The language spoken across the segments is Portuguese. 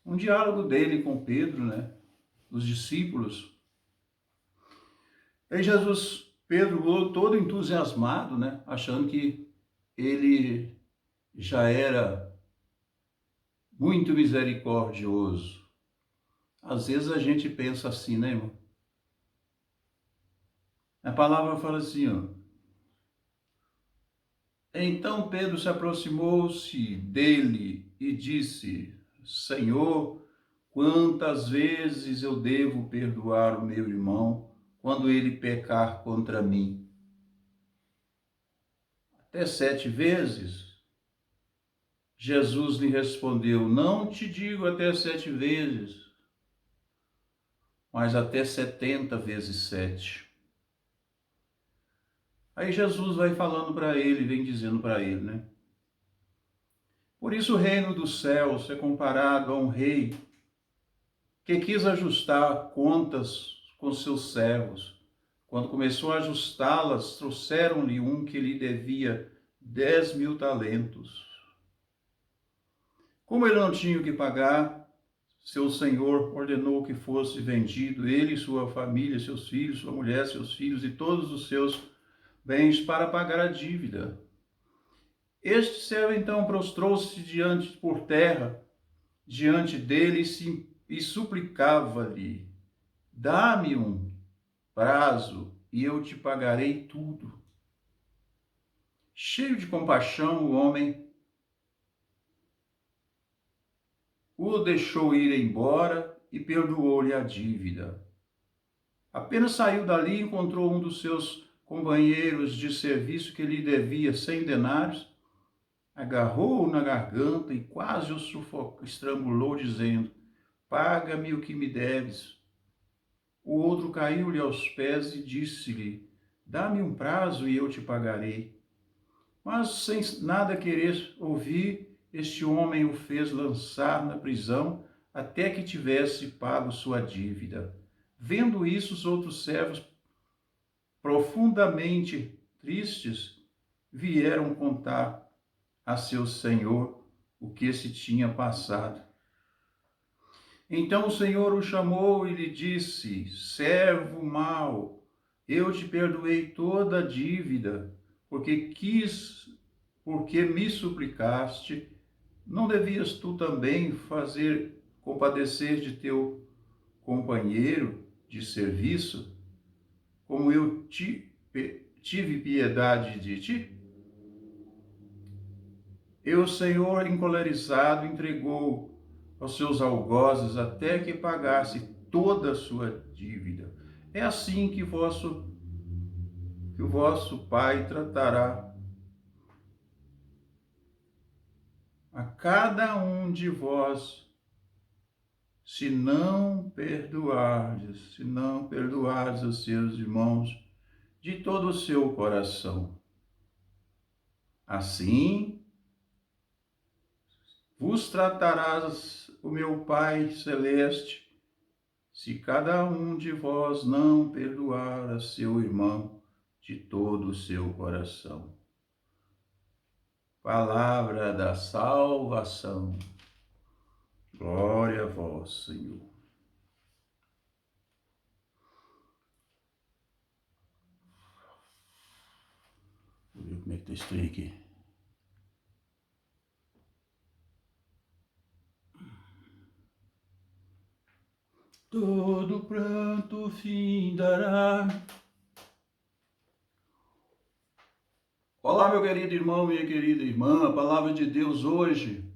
um diálogo dele com Pedro, né? Os discípulos. Aí Pedro todo entusiasmado, né? Achando que ele já era muito misericordioso. Às vezes a gente pensa assim, né, irmão? A palavra fala assim, ó. Então Pedro se aproximou-se dele e disse: Senhor, quantas vezes eu devo perdoar o meu irmão quando ele pecar contra mim? Até 7 vezes? Jesus lhe respondeu: Não te digo até 7 vezes, mas até 70 vezes 7. Aí Jesus vai falando para ele, vem dizendo para ele, né? Por isso o reino dos céus é comparado a um rei que quis ajustar contas com seus servos. Quando começou a ajustá-las, trouxeram-lhe um que lhe devia 10.000 talentos. Como ele não tinha o que pagar, seu senhor ordenou que fosse vendido, ele e sua família, seus filhos, sua mulher, seus filhos e todos os seus bens para pagar a dívida. Este servo então prostrou-se por terra, diante dele e suplicava-lhe: Dá-me um prazo e eu te pagarei tudo. Cheio de compaixão, o homem o deixou ir embora e perdoou-lhe a dívida. Apenas saiu dali e encontrou um dos seus companheiros de serviço que lhe devia 100 denários, agarrou-o na garganta e quase o estrangulou, dizendo: Paga-me o que me deves. O outro caiu-lhe aos pés e disse-lhe: Dá-me um prazo e eu te pagarei. Mas, sem nada querer ouvir, este homem o fez lançar na prisão até que tivesse pago sua dívida. Vendo isso, os outros servos, profundamente tristes, vieram contar a seu senhor o que se tinha passado. Então o Senhor o chamou e lhe disse: Servo mau, eu te perdoei toda a dívida, porque me suplicaste. Não devias tu também fazer compadecer de teu companheiro de serviço, como eu tive piedade de ti? E o Senhor, encolerizado, entregou aos seus algozes até que pagasse toda a sua dívida. É assim que o vosso Pai tratará a cada um de vós, se não perdoardes os seus irmãos de todo o seu coração. Assim vos tratarás o meu Pai Celeste, se cada um de vós não perdoar a seu irmão de todo o seu coração. Palavra da salvação. Glória a vós, Senhor. Vou ver como é que está esse trem aqui. Todo pranto findará. Olá, meu querido irmão, minha querida irmã. A palavra de Deus hoje,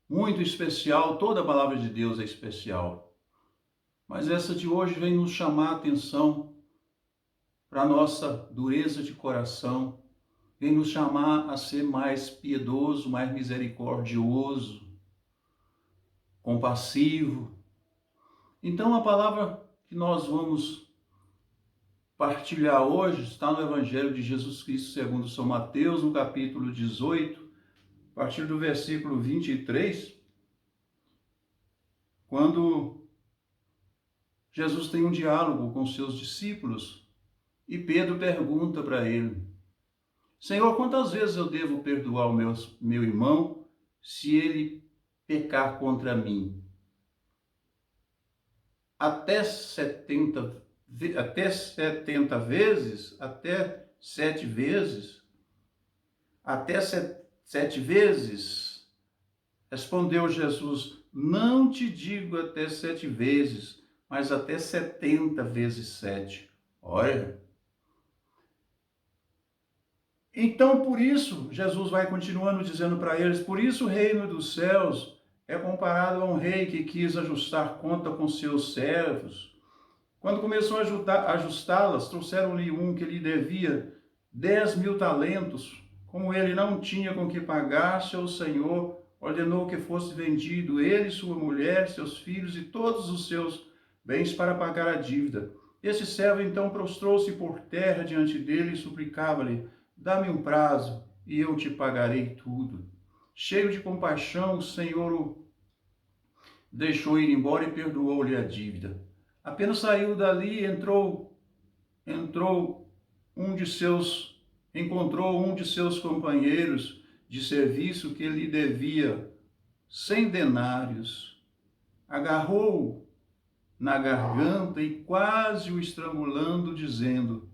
muito especial. Toda a palavra de Deus é especial. Mas essa de hoje vem nos chamar a atenção para a nossa dureza de coração, vem nos chamar a ser mais piedoso, mais misericordioso, compassivo. Então, a palavra que nós vamos partilhar hoje está no Evangelho de Jesus Cristo segundo São Mateus, no capítulo 18, a partir do versículo 23, quando Jesus tem um diálogo com seus discípulos e Pedro pergunta para ele: Senhor, quantas vezes eu devo perdoar o meu irmão se ele pecar contra mim? até 70, até 70 vezes, até 7 vezes, até 7 vezes, respondeu Jesus, não te digo até 7 vezes, mas até 70 vezes 7. Olha. Então, por isso, Jesus vai continuando dizendo para eles, por isso o reino dos céus é comparado a um rei que quis ajustar conta com seus servos. Quando começou a ajustá-las, trouxeram-lhe um que lhe devia 10.000 talentos. Como ele não tinha com que pagar, seu senhor ordenou que fosse vendido ele, sua mulher, seus filhos e todos os seus bens para pagar a dívida. Esse servo então prostrou-se por terra diante dele e suplicava-lhe, dá-me um prazo e eu te pagarei tudo. Cheio de compaixão, o Senhor o deixou ir embora e perdoou-lhe a dívida. Apenas saiu dali, encontrou um de seus companheiros de serviço que lhe devia 100 denários. Agarrou-o na garganta e quase o estrangulando, dizendo,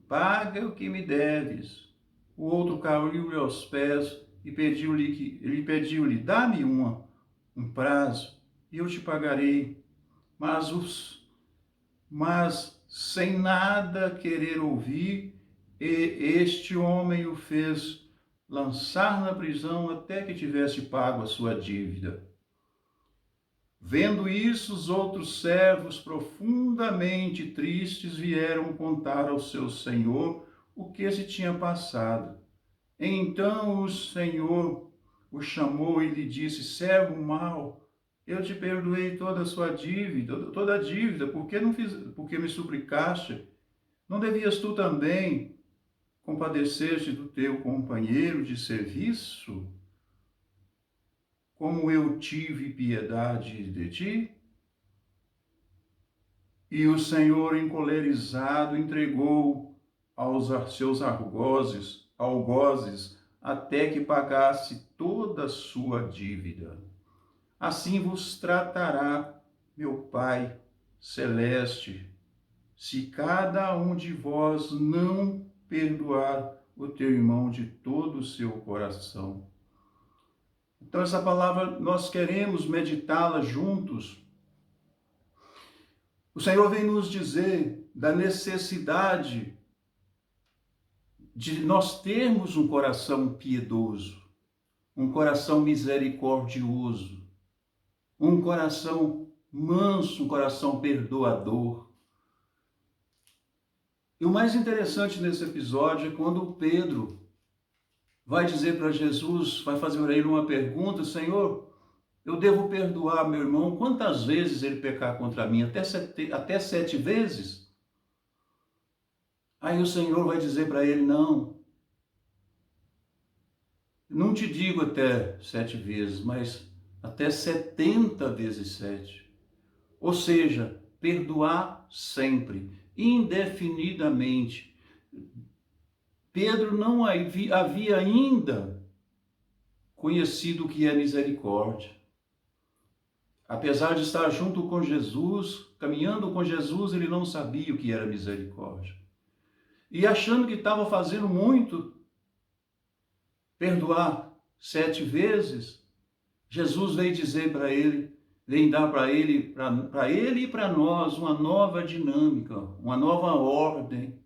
paga o que me deves. O outro caiu-lhe aos pés e pediu-lhe, dá-me um prazo e eu te pagarei. Mas sem nada querer ouvir, este homem o fez lançar na prisão até que tivesse pago a sua dívida. Vendo isso, os outros servos, profundamente tristes, vieram contar ao seu senhor o que se tinha passado. Então o senhor o chamou e lhe disse, servo mau, eu te perdoei toda a sua dívida, toda a dívida, porque me suplicaste? Não devias tu também compadecer-te do teu companheiro de serviço, como eu tive piedade de ti? E o Senhor, encolerizado, entregou aos seus algozes, até que pagasse toda a sua dívida. Assim vos tratará meu Pai celeste, se cada um de vós não perdoar o teu irmão de todo o seu coração. Então, essa palavra nós queremos meditá-la juntos. O Senhor vem nos dizer da necessidade de nós termos um coração piedoso, um coração misericordioso, um coração manso, um coração perdoador. E o mais interessante nesse episódio é quando Pedro vai dizer para Jesus, vai fazer para ele uma pergunta, Senhor, eu devo perdoar meu irmão quantas vezes ele pecar contra mim? Até 7 vezes? Aí o Senhor vai dizer para ele, não te digo até 7 vezes, mas até 70 vezes 7. Ou seja, perdoar sempre, indefinidamente. Pedro não havia ainda conhecido o que é misericórdia. Apesar de estar junto com Jesus, caminhando com Jesus, ele não sabia o que era misericórdia. E achando que estava fazendo muito, perdoar 7 vezes, Jesus veio dizer para ele, vem dar para ele e para nós uma nova dinâmica, uma nova ordem.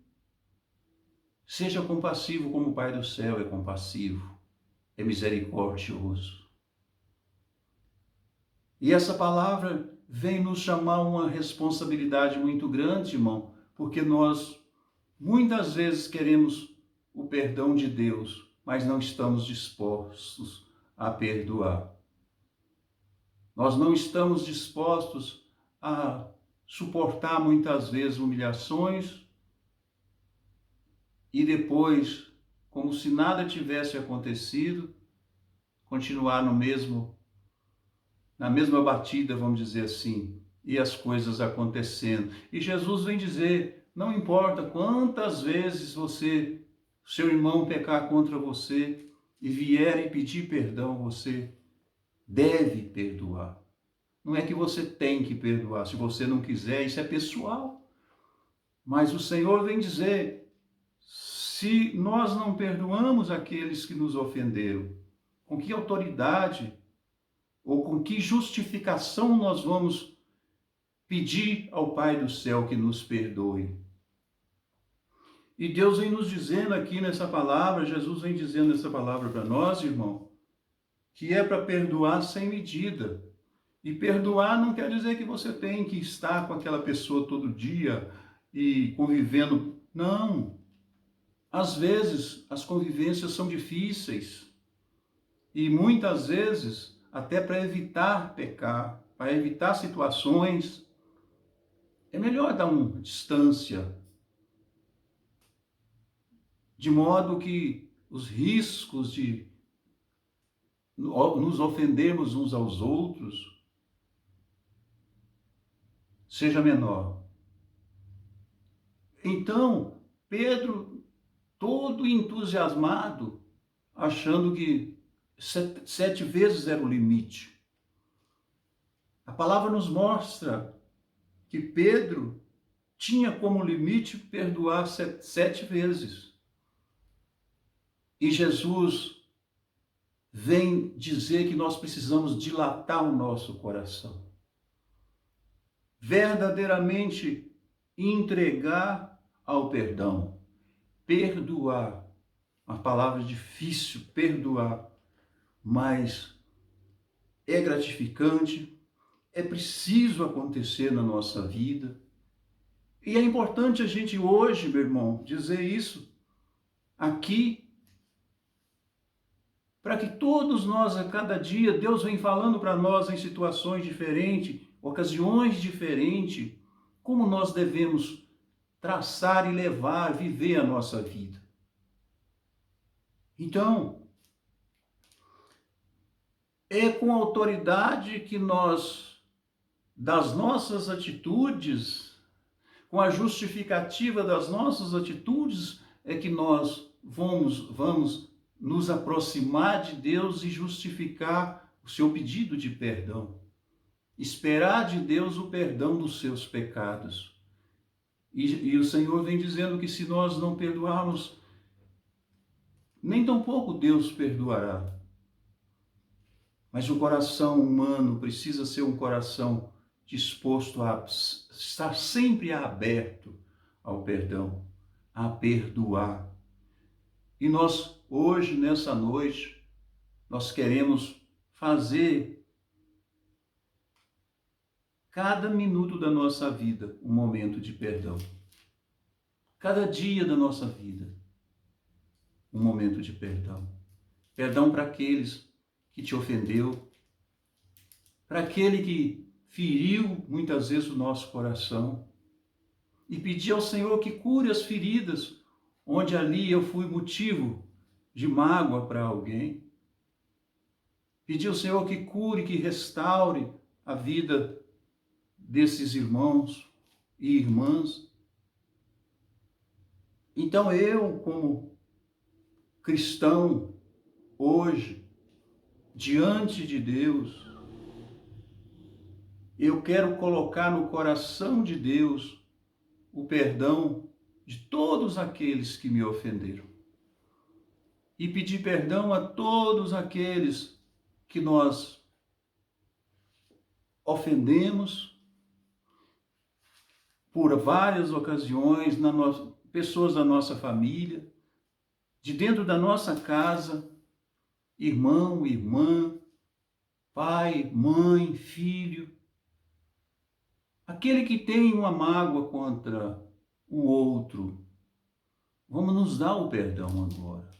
Seja compassivo como o Pai do céu é compassivo, é misericordioso. E essa palavra vem nos chamar uma responsabilidade muito grande, irmão, porque nós muitas vezes queremos o perdão de Deus, mas não estamos dispostos a perdoar. Nós não estamos dispostos a suportar muitas vezes humilhações e depois, como se nada tivesse acontecido, continuar na mesma batida, vamos dizer assim, e as coisas acontecendo. E Jesus vem dizer, não importa quantas vezes seu irmão pecar contra você e vier e pedir perdão, você deve perdoar. Não é que você tem que perdoar. Se você não quiser, isso é pessoal. Mas o Senhor vem dizer, se nós não perdoamos aqueles que nos ofenderam, com que autoridade ou com que justificação nós vamos pedir ao Pai do céu que nos perdoe? E Deus vem nos dizendo aqui nessa palavra, Jesus vem dizendo essa palavra para nós, irmão, que é para perdoar sem medida. E perdoar não quer dizer que você tem que estar com aquela pessoa todo dia e convivendo. Não. Às vezes as convivências são difíceis. E muitas vezes, até para evitar pecar, para evitar situações, é melhor dar uma distância. De modo que os riscos de nos ofendermos uns aos outros seja menor. Então, Pedro, todo entusiasmado, achando que 7 vezes era o limite. A palavra nos mostra que Pedro tinha como limite perdoar 7 vezes. E Jesus vem dizer que nós precisamos dilatar o nosso coração. Verdadeiramente entregar ao perdão. Perdoar. Uma palavra difícil, perdoar. Mas é gratificante, é preciso acontecer na nossa vida. E é importante a gente hoje, meu irmão, dizer isso aqui, para que todos nós, a cada dia, Deus vem falando para nós em situações diferentes, ocasiões diferentes, como nós devemos traçar e levar, viver a nossa vida. Então, é com a autoridade que nós, das nossas atitudes, com a justificativa das nossas atitudes, é que nós vamos nos aproximar de Deus e justificar o seu pedido de perdão. Esperar de Deus o perdão dos seus pecados. E o Senhor vem dizendo que se nós não perdoarmos, nem tampouco Deus perdoará. Mas o coração humano precisa ser um coração disposto a estar sempre aberto ao perdão, a perdoar. E nós, hoje, nessa noite, nós queremos fazer cada minuto da nossa vida um momento de perdão. Cada dia da nossa vida, um momento de perdão. Perdão para aqueles que te ofendeu, para aquele que feriu muitas vezes o nosso coração, e pedir ao Senhor que cure as feridas, onde ali eu fui motivo de mágoa para alguém. Pedir ao Senhor que cure, que restaure a vida desses irmãos e irmãs. Então eu, como cristão, hoje, diante de Deus, eu quero colocar no coração de Deus o perdão de todos aqueles que me ofenderam. E pedir perdão a todos aqueles que nós ofendemos por várias ocasiões, pessoas da nossa família, de dentro da nossa casa, irmão, irmã, pai, mãe, filho. Aquele que tem uma mágoa contra o outro, vamos nos dar o perdão agora.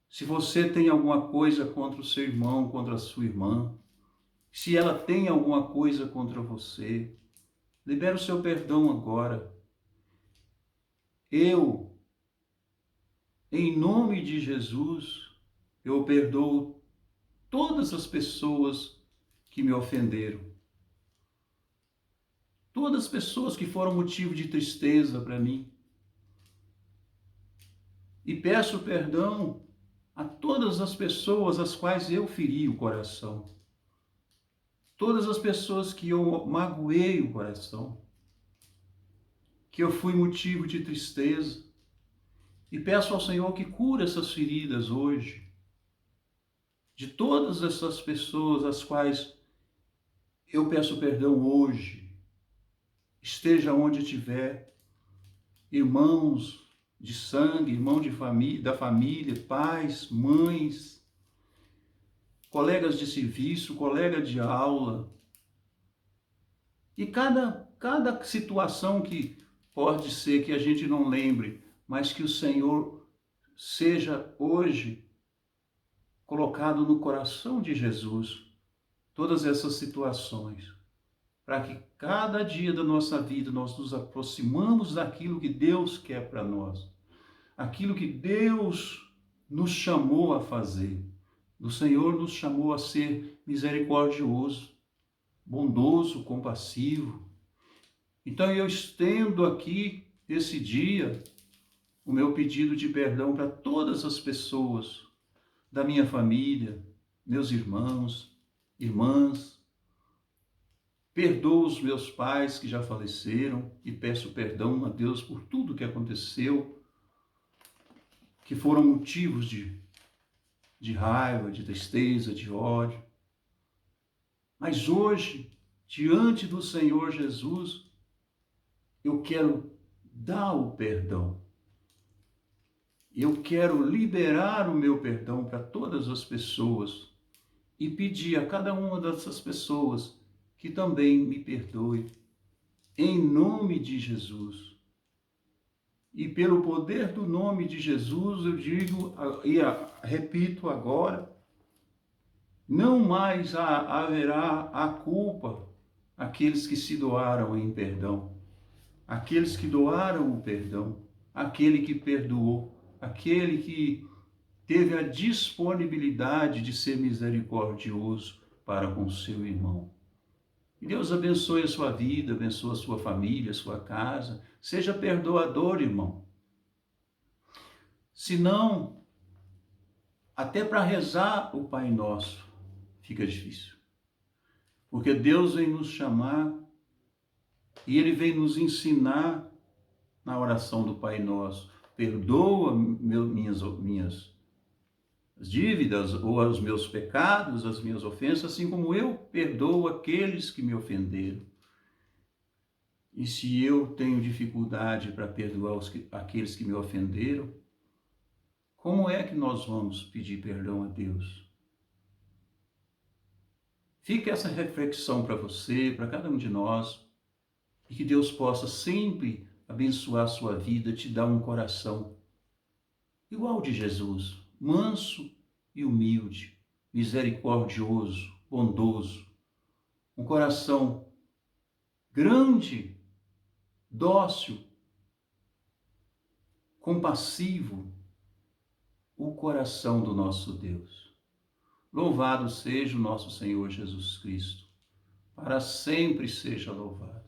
Se você tem alguma coisa contra o seu irmão, contra a sua irmã, se ela tem alguma coisa contra você, libera o seu perdão agora. Eu, em nome de Jesus, eu perdoo todas as pessoas que me ofenderam. Todas as pessoas que foram motivo de tristeza para mim. E peço perdão a todas as pessoas às quais eu feri o coração, todas as pessoas que eu magoei o coração, que eu fui motivo de tristeza, e peço ao Senhor que cure essas feridas hoje, de todas essas pessoas às quais eu peço perdão hoje, esteja onde estiver, irmãos de sangue, irmão de família, da família, pais, mães, colegas de serviço, colega de aula, e cada situação que pode ser que a gente não lembre, mas que o Senhor seja hoje colocado no coração de Jesus, todas essas situações, para que cada dia da nossa vida nós nos aproximamos daquilo que Deus quer para nós, aquilo que Deus nos chamou a fazer. O Senhor nos chamou a ser misericordioso, bondoso, compassivo. Então eu estendo aqui esse dia o meu pedido de perdão para todas as pessoas da minha família, meus irmãos, irmãs. Perdoo os meus pais que já faleceram e peço perdão a Deus por tudo que aconteceu, que foram motivos de raiva, de tristeza, de ódio. Mas hoje, diante do Senhor Jesus, eu quero dar o perdão. Eu quero liberar o meu perdão para todas as pessoas e pedir a cada uma dessas pessoas que também me perdoe, em nome de Jesus. E pelo poder do nome de Jesus, eu digo e repito agora, não mais haverá a culpa àqueles que se doaram em perdão, aqueles que doaram o perdão, aquele que perdoou, aquele que teve a disponibilidade de ser misericordioso para com seu irmão. E Deus abençoe a sua vida, abençoe a sua família, a sua casa. Seja perdoador, irmão. Se não, até para rezar o Pai Nosso fica difícil. Porque Deus vem nos chamar e Ele vem nos ensinar na oração do Pai Nosso. Perdoa minhas dívidas ou os meus pecados, as minhas ofensas, assim como eu perdoo aqueles que me ofenderam. E se eu tenho dificuldade para perdoar aqueles que me ofenderam, como é que nós vamos pedir perdão a Deus? Fica essa reflexão para você, para cada um de nós, e que Deus possa sempre abençoar a sua vida, te dar um coração igual de Jesus, manso e humilde, misericordioso, bondoso, um coração grande, dócil, compassivo, o coração do nosso Deus. Louvado seja o nosso Senhor Jesus Cristo, para sempre seja louvado.